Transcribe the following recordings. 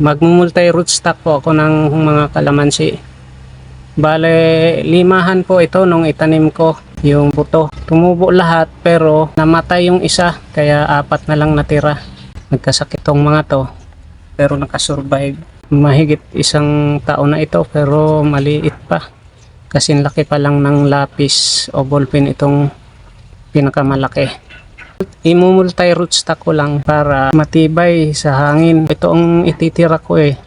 Magmumulti rootstock po ako ng mga kalamansi. Bale, limahan po ito nung itanim ko yung buto. Tumubo lahat pero namatay yung isa, kaya 4 na lang natira. Nagkasakit tong mga to pero nakasurvive. Mahigit 1 taon na ito pero maliit pa. Kasi laki pa lang ng lapis o ballpen itong pinakamalaki. Imumulti rootstock ko lang para matibay sa hangin. Ito ang ititira ko eh.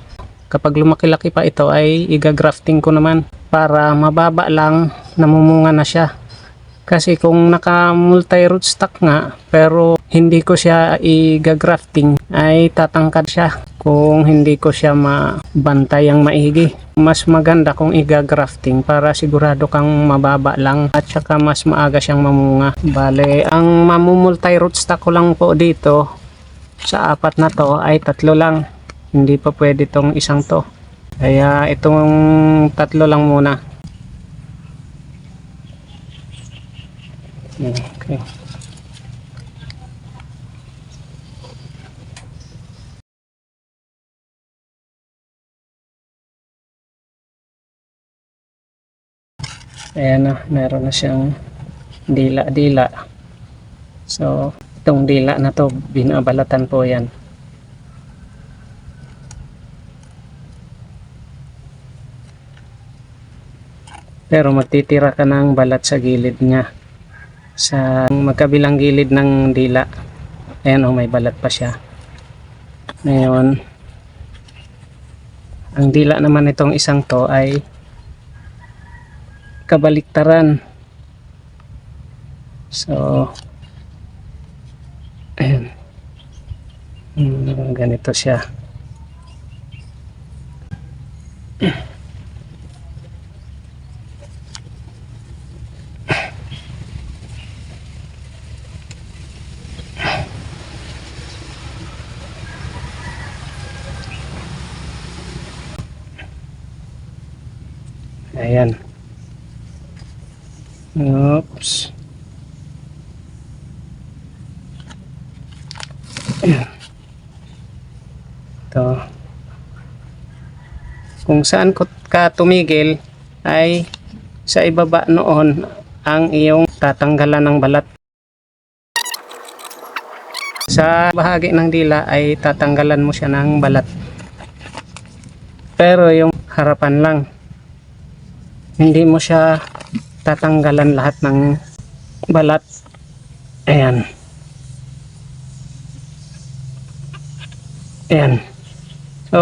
Kapag lumaki-laki pa ito ay igagrafting ko naman para mababa lang, namumunga na siya. Kasi kung naka-multi rootstock nga pero hindi ko siya igagrafting ay tatangkad siya kung hindi ko siya mabantay ang maigi. Mas maganda kung igagrafting para sigurado kang mababa lang at saka mas maaga siyang mamunga. Bale, ang mamumulti rootstock ko lang po dito sa 4 na to ay 3 lang. Hindi pa pwede tong isang to. Kaya itong 3 lang muna. Okay. Ayan na, meron na siyang dila-dila. So, itong dila na to, binabalatan po yan. Pero magtitira ka ng balat sa gilid niya. Sa magkabilang gilid ng dila. Ayan o, may balat pa siya. Ngayon, ang dila naman itong isang to ay kabaliktaran. So, ayan. Ganito siya. Ayan. Oops. Ayan. Ito. Kung saan ka tumigil ay sa ibaba noon ang iyong tatanggalan ng balat. Sa bahagi ng dila ay tatanggalan mo siya ng balat. Pero yung harapan lang. Hindi mo siya tatanggalan lahat ng balat. Ayan. Ayan. So,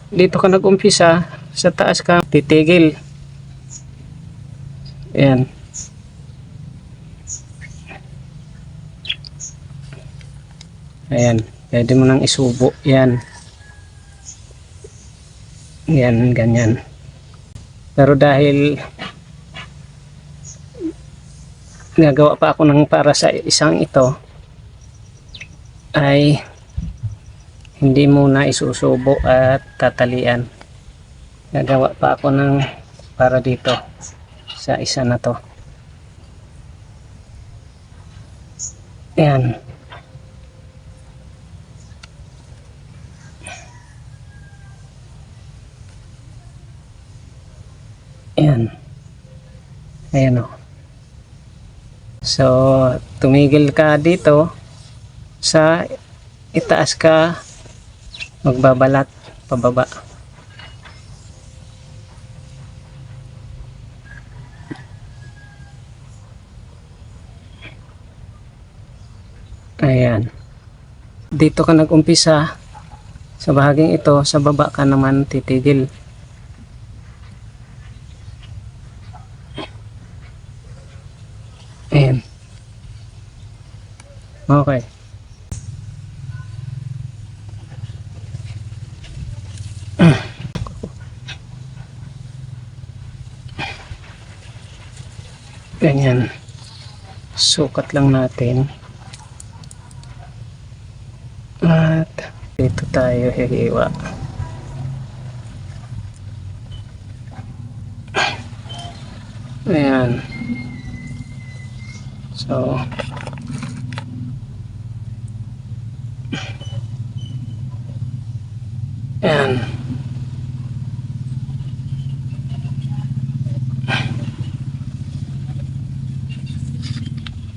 dito ka nag-umpisa, sa taas ka titigil. Ayan. Ayan. Pwede mo nang isubo. Ayan. Ayan, ganyan. Pero dahil nagawa pa ako ng para sa isang ito, ay hindi muna isusubo at tatalian. Nagawa pa ako ng para dito sa isa na to. Ayan. Ayan. Ayan o. So, tumigil ka dito sa itaas ka magbabalat pababa. Ayan. Dito ka nag-umpisa sa bahaging ito, sa baba ka naman titigil. Ayan. Okay. Ganyan. Sukat lang natin. At dito tayo hihiwa. Ayan. So, Ayan.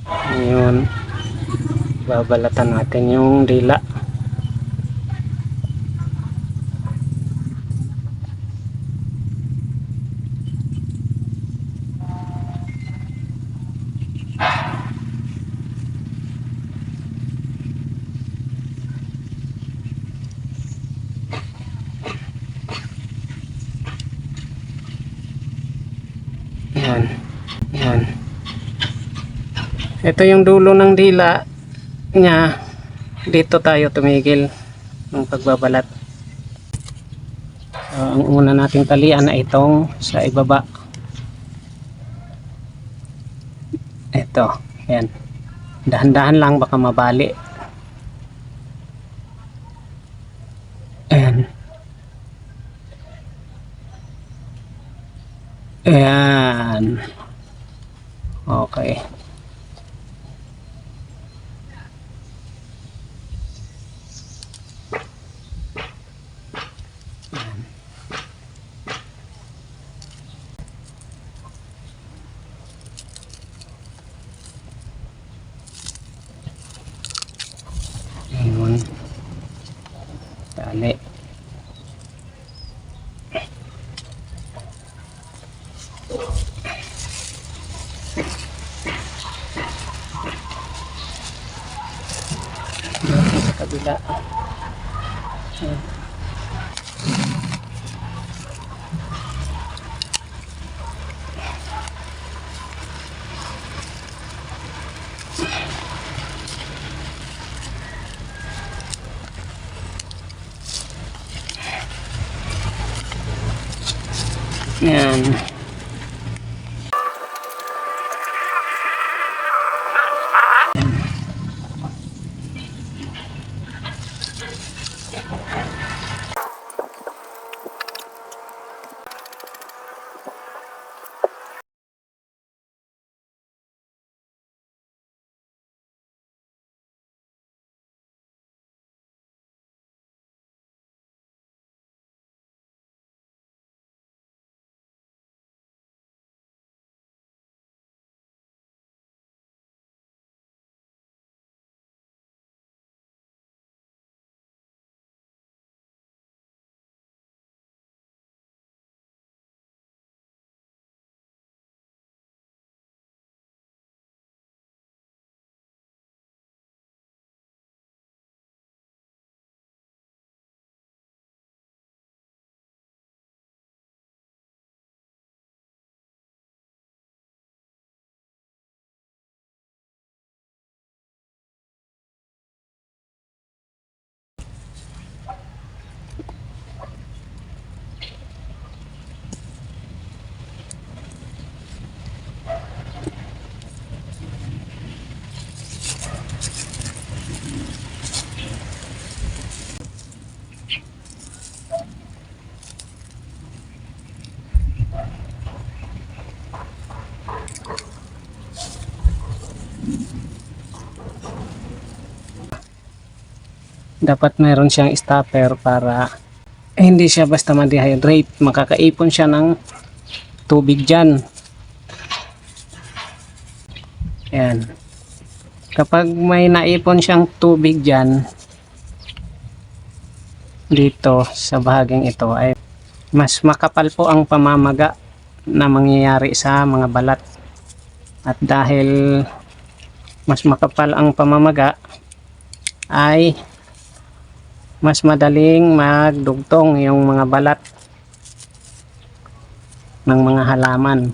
Ngayon, babalatan natin yung dila. Ayan. Ayan. Ito yung dulo ng dila niya. Dito tayo tumigil ng pagbabalat. So, ang una nating talian ay itong sa ibaba. Ito. Ayan. Dahan-dahan lang baka mabali. Ayan. Ayan. Okay. Ayun. Tali. Sa kabila. Ayan. Ayan. Dapat mayroon siyang stopper para hindi siya basta ma-dehydrate. Makakaipon siya ng tubig dyan. Ayan. Kapag may naipon siyang tubig dyan, dito sa bahaging ito, ay mas makapal po ang pamamaga na mangyayari sa mga balat. At dahil mas makapal ang pamamaga, ay mas madaling magdugtong yung mga balat ng mga halaman.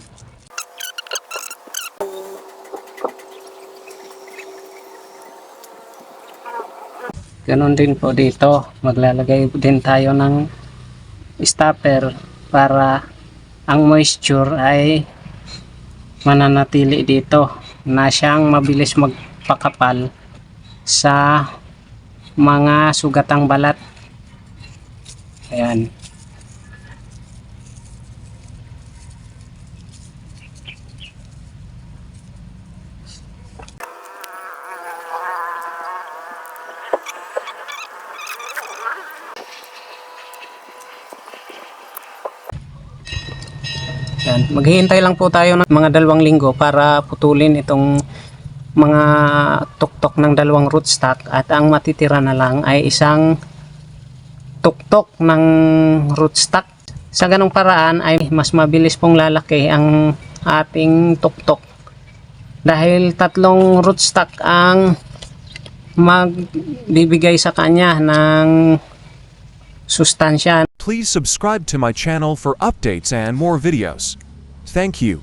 Ganon din po dito, maglalagay din tayo ng stopper para ang moisture ay mananatili dito na siyang mabilis magpakapal sa mga sugatang balat. Ayan. Yan. Maghihintay lang po tayo ng mga 2 linggo para putulin itong mga tuktok ng 2 rootstock at ang matitira na lang ay isang tuktok ng rootstock. Sa ganong paraan ay mas mabilis pong lalaki ang ating tuktok dahil 3 rootstock ang magbibigay sa kanya ng sustansya. Please subscribe to my channel for updates and more videos. Thank you.